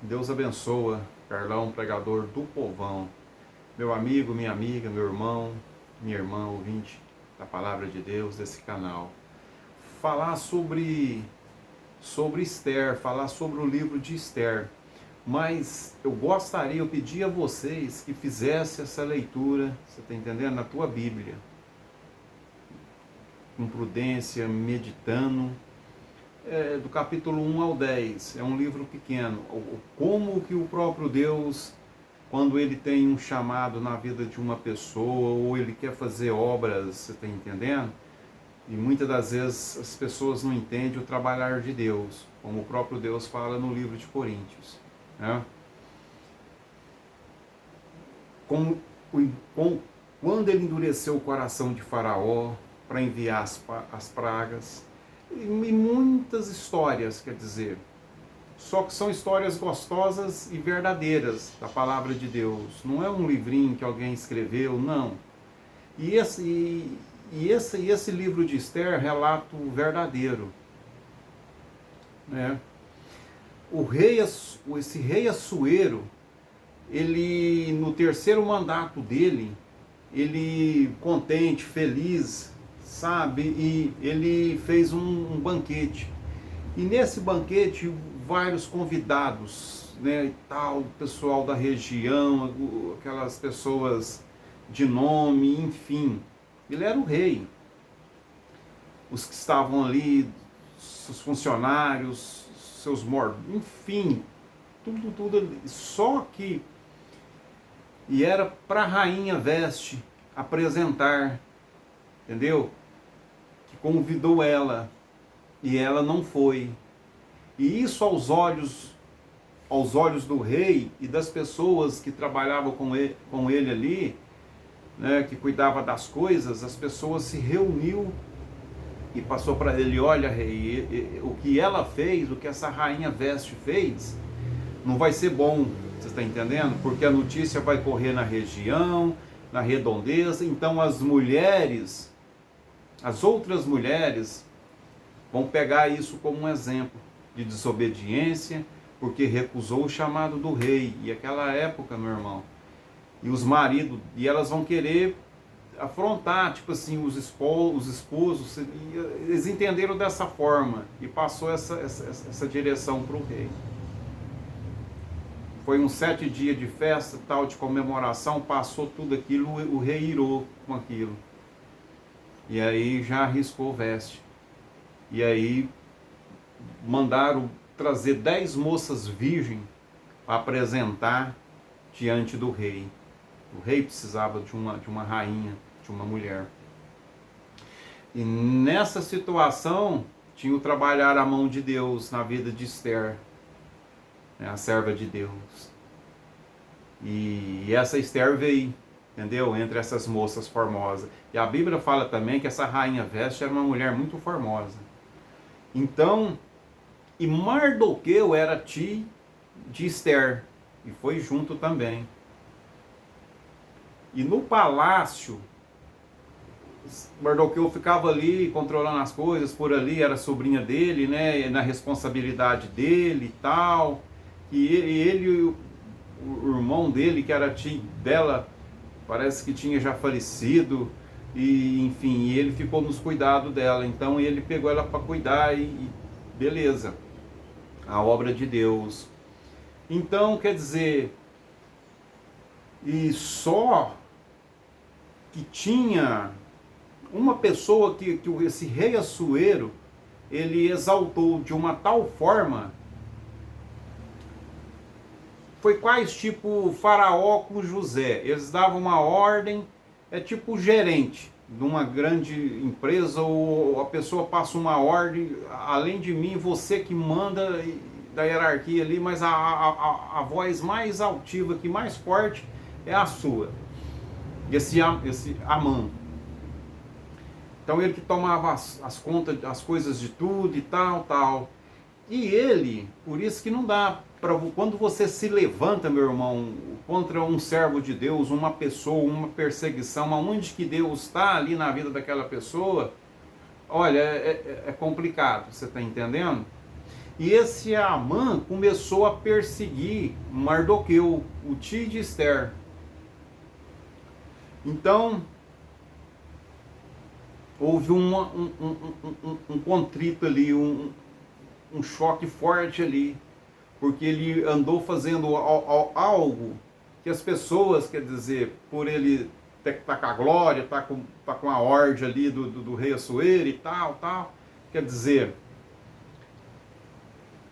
Deus abençoa, Carlão, pregador do povão. Meu amigo, minha amiga, meu irmão, minha irmã, ouvinte da palavra de Deus desse canal. Falar sobre Esther, falar sobre o livro de Esther. Mas eu pedi a vocês que fizessem essa leitura, você está entendendo? Na tua Bíblia. Com prudência, meditando. Do capítulo 1 ao 10. É um livro pequeno. Como que o próprio Deus, quando ele tem um chamado na vida de uma pessoa, ou ele quer fazer obras, você está entendendo? E muitas das vezes as pessoas não entendem o trabalhar de Deus, como o próprio Deus fala no livro de Coríntios. Né? Quando ele endureceu o coração de Faraó para enviar as pragas, e muitas histórias, quer dizer, só que são histórias gostosas e verdadeiras da palavra de Deus. Não é um livrinho que alguém escreveu, não. E esse livro de Esther relata o verdadeiro. Né? Esse rei Assuero, ele, no terceiro mandato dele, ele contente, feliz, sabe? E ele fez um banquete. E nesse banquete, vários convidados, né, e tal, pessoal da região, aquelas pessoas de nome, enfim. Ele era o rei. Os que estavam ali, seus funcionários, seus mortos, enfim, tudo ali. Só que, e era para a rainha Veste apresentar, entendeu? Que convidou ela, e ela não foi. E isso aos olhos do rei e das pessoas que trabalhavam com ele ali, né, que cuidava das coisas, as pessoas se reuniu e passou para ele: olha, rei, o que ela fez, o que essa rainha Veste fez, não vai ser bom, você está entendendo? Porque a notícia vai correr na região, na redondeza, então as outras mulheres vão pegar isso como um exemplo de desobediência, porque recusou o chamado do rei. E aquela época, meu irmão, e os maridos, e elas vão querer afrontar, tipo assim, os esposos, eles entenderam dessa forma, e passou essa direção para o rei. Foi uns 7 dias de festa, tal, de comemoração, passou tudo aquilo, o rei irou com aquilo. E aí já arriscou Veste. E aí mandaram trazer 10 moças virgens para apresentar diante do rei. O rei precisava de uma rainha, de uma mulher. E nessa situação, tinha o trabalhar a mão de Deus na vida de Esther, né, a serva de Deus. E essa Esther veio, entendeu? Entre essas moças formosas. E a Bíblia fala também que essa rainha Veste era uma mulher muito formosa. Então, e Mardoqueu era tio de Esther, e foi junto também. E no palácio, Mardoqueu ficava ali controlando as coisas por ali, era sobrinha dele, né, na responsabilidade dele e tal. E ele o irmão dele, que era tio dela, parece que tinha já falecido, e enfim, ele ficou nos cuidados dela. Então ele pegou ela para cuidar e beleza, a obra de Deus. Então, quer dizer, e só que tinha uma pessoa que esse rei Assuero, ele exaltou de uma tal forma, foi quase tipo Faraó com José. Eles davam uma ordem, é tipo gerente de uma grande empresa, ou a pessoa passa uma ordem: além de mim, você que manda da hierarquia ali, mas a voz mais altiva, que mais forte, é a sua. Esse Amã. Então ele que tomava as contas, as coisas de tudo e tal. E ele, por isso que não dá para, quando você se levanta, meu irmão, contra um servo de Deus, uma pessoa, uma perseguição, aonde que Deus está ali na vida daquela pessoa, olha, é complicado, você está entendendo? E esse Amã começou a perseguir Mardoqueu, o tio de Esther. Então, houve um contrito ali, um choque forte ali, porque ele andou fazendo algo que as pessoas, quer dizer, por ele tá com a glória, tá com a ordem ali do rei Assuero e tal, quer dizer,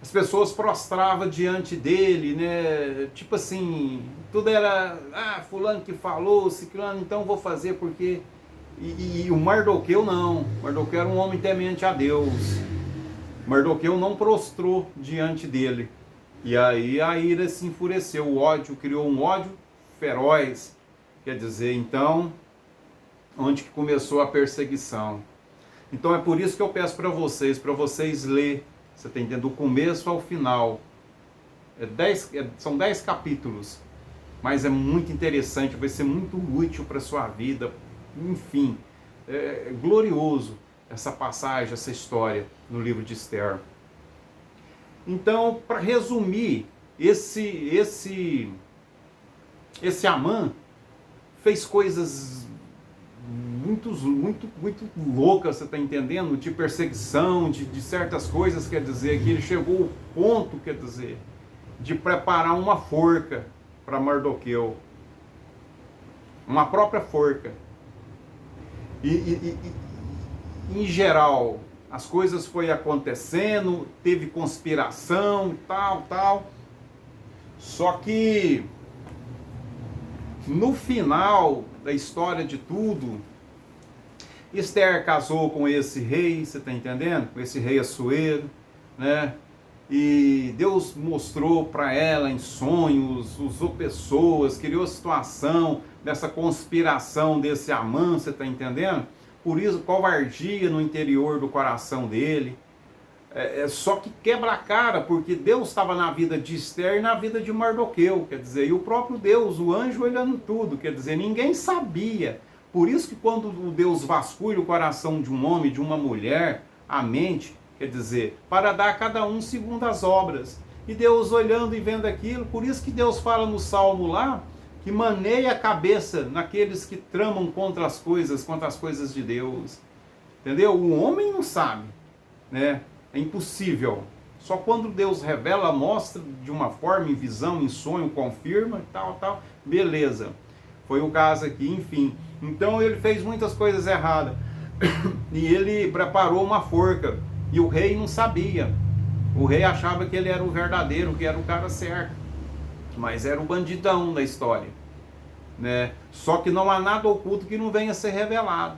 as pessoas prostravam diante dele, né? Tipo assim, tudo era, fulano que falou, ciclano, então vou fazer porque... E o Mardoqueu não, Mardoqueu era um homem temente a Deus. Mardoqueu não prostrou diante dele. E aí a ira se enfureceu, o ódio, criou um ódio feroz. Quer dizer, então, onde que começou a perseguição. Então é por isso que eu peço para vocês ler, você está entendendo, do começo ao final. São 10 capítulos, mas é muito interessante, vai ser muito útil para a sua vida. Enfim, é glorioso essa passagem, essa história no livro de Esther. Então, para resumir, esse Amã fez coisas muito loucas, você está entendendo? De perseguição, de certas coisas, quer dizer, que ele chegou ao ponto, quer dizer, de preparar uma forca para Mardoqueu. Uma própria forca. E em geral, as coisas foi acontecendo, teve conspiração, tal. Só que no final da história de tudo, Esther casou com esse rei, você está entendendo? Com esse rei Assuero, né? E Deus mostrou para ela em sonhos, usou pessoas, criou situação dessa conspiração desse Amã, você está entendendo? Por isso, covardia no interior do coração dele. Só que quebra a cara, porque Deus estava na vida de Esther e na vida de Mardoqueu, quer dizer, e o próprio Deus, o anjo olhando tudo, quer dizer, ninguém sabia. Por isso que quando o Deus vasculha o coração de um homem, de uma mulher, a mente, quer dizer, para dar a cada um segundo as obras. E Deus olhando e vendo aquilo, por isso que Deus fala no Salmo lá, que maneia a cabeça naqueles que tramam contra as coisas de Deus. Entendeu? O homem não sabe, né? É impossível. Só quando Deus revela, mostra de uma forma, em visão, em sonho, confirma, tal, beleza. Foi o caso aqui, enfim. Então ele fez muitas coisas erradas. E ele preparou uma forca. E o rei não sabia. O rei achava que ele era o verdadeiro, que era o cara certo. Mas era o bandidão da história, né? Só que não há nada oculto que não venha a ser revelado.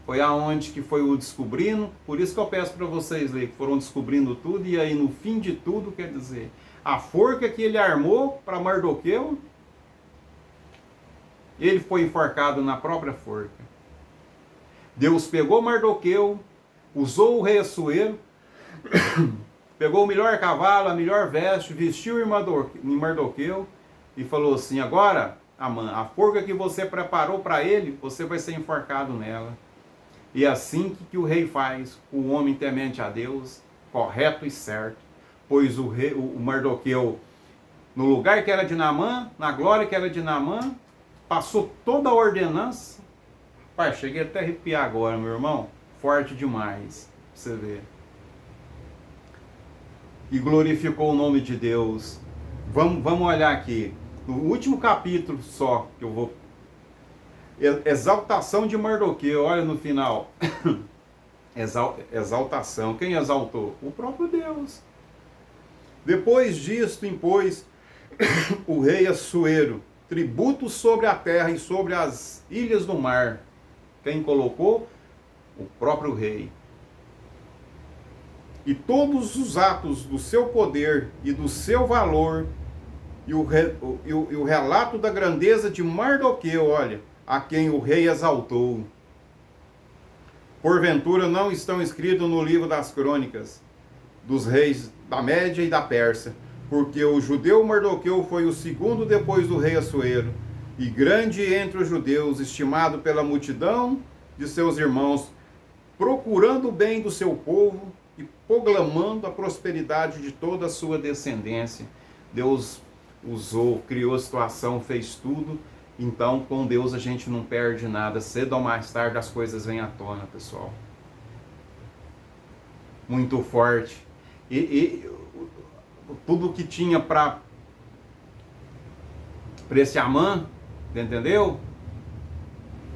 Foi aonde que foi o descobrindo. Por isso que eu peço para vocês lerem, que foram descobrindo tudo. E aí no fim de tudo, quer dizer, a forca que ele armou para Mardoqueu, ele foi enforcado na própria forca. Deus pegou Mardoqueu, usou o rei Assuero, pegou o melhor cavalo, a melhor veste, vestiu em Mardoqueu e falou assim: agora, Amã, a forca que você preparou para ele, você vai ser enforcado nela. E é assim que o rei faz, o homem temente a Deus, correto e certo. Pois o Mardoqueu, no lugar que era de Naamã, na glória que era de Naamã, passou toda a ordenança. Pai, cheguei até a arrepiar agora, meu irmão. Forte demais, pra você ver. E glorificou o nome de Deus. Vamos olhar aqui. No último capítulo só, que eu vou... Exaltação de Mardoqueu, olha no final. Exaltação. Quem exaltou? O próprio Deus. Depois disto impôs o rei Assuero tributos sobre a terra e sobre as ilhas do mar. Quem colocou? O próprio rei. E todos os atos do seu poder e do seu valor, e o relato da grandeza de Mardoqueu, olha, a quem o rei exaltou. Porventura não estão escritos no livro das crônicas dos reis da Média e da Pérsia, porque o judeu Mardoqueu foi o segundo depois do rei Assuero, e grande entre os judeus, estimado pela multidão de seus irmãos, procurando o bem do seu povo, e proclamando a prosperidade de toda a sua descendência. Deus usou, criou a situação, fez tudo. Então, com Deus a gente não perde nada. Cedo ou mais tarde as coisas vêm à tona, pessoal. Muito forte. E tudo que tinha para esse Amã, entendeu?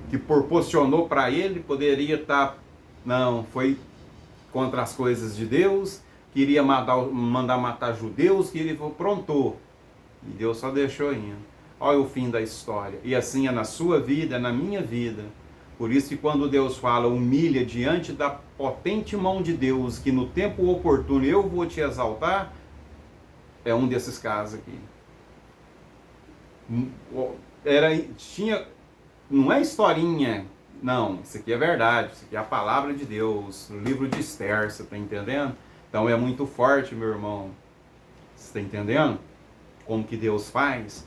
Que proporcionou para ele, poderia estar... Não, foi contra as coisas de Deus, queria mandar matar judeus, que ele prontou. E Deus só deixou indo. Olha o fim da história. E assim é na sua vida, é na minha vida. Por isso que quando Deus fala, humilha diante da potente mão de Deus, que no tempo oportuno eu vou te exaltar, é um desses casos aqui. Não é historinha, não, isso aqui é verdade, isso aqui é a palavra de Deus, o livro de Esther, você está entendendo? Então é muito forte, meu irmão, você está entendendo? Como que Deus faz?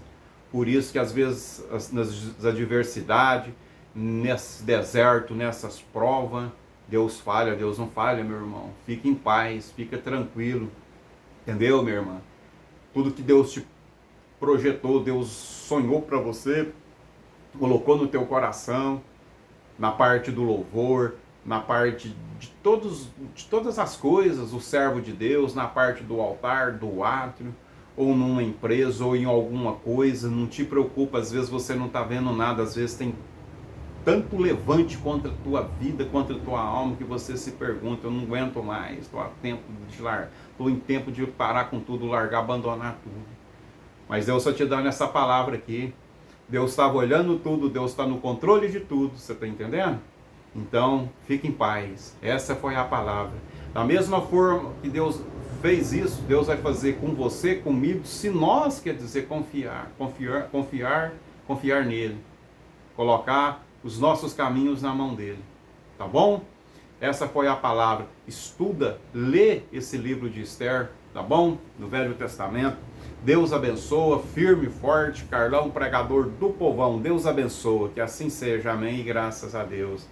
Por isso que às vezes nas adversidades, nesse deserto, nessas provas, Deus falha, Deus não falha, meu irmão. Fica em paz, fica tranquilo, entendeu, minha irmã? Tudo que Deus te projetou, Deus sonhou para você, colocou no teu coração, na parte do louvor, na parte de todas as coisas, o servo de Deus, na parte do altar, do átrio, ou numa empresa, ou em alguma coisa, não te preocupa, às vezes você não está vendo nada, às vezes tem tanto levante contra a tua vida, contra a tua alma, que você se pergunta, eu não aguento mais, estou em tempo de parar com tudo, largar, abandonar tudo. Mas Deus só te dando essa palavra aqui. Deus estava olhando tudo, Deus está no controle de tudo, você está entendendo? Então, fique em paz. Essa foi a palavra. Da mesma forma que Deus fez isso, Deus vai fazer com você, comigo, se nós, quer dizer, confiar nele. Colocar os nossos caminhos na mão dele. Tá bom? Essa foi a palavra. Estuda, lê esse livro de Esther, tá bom? No Velho Testamento. Deus abençoa, firme e forte. Carlão, pregador do povão. Deus abençoa. Que assim seja. Amém. E graças a Deus.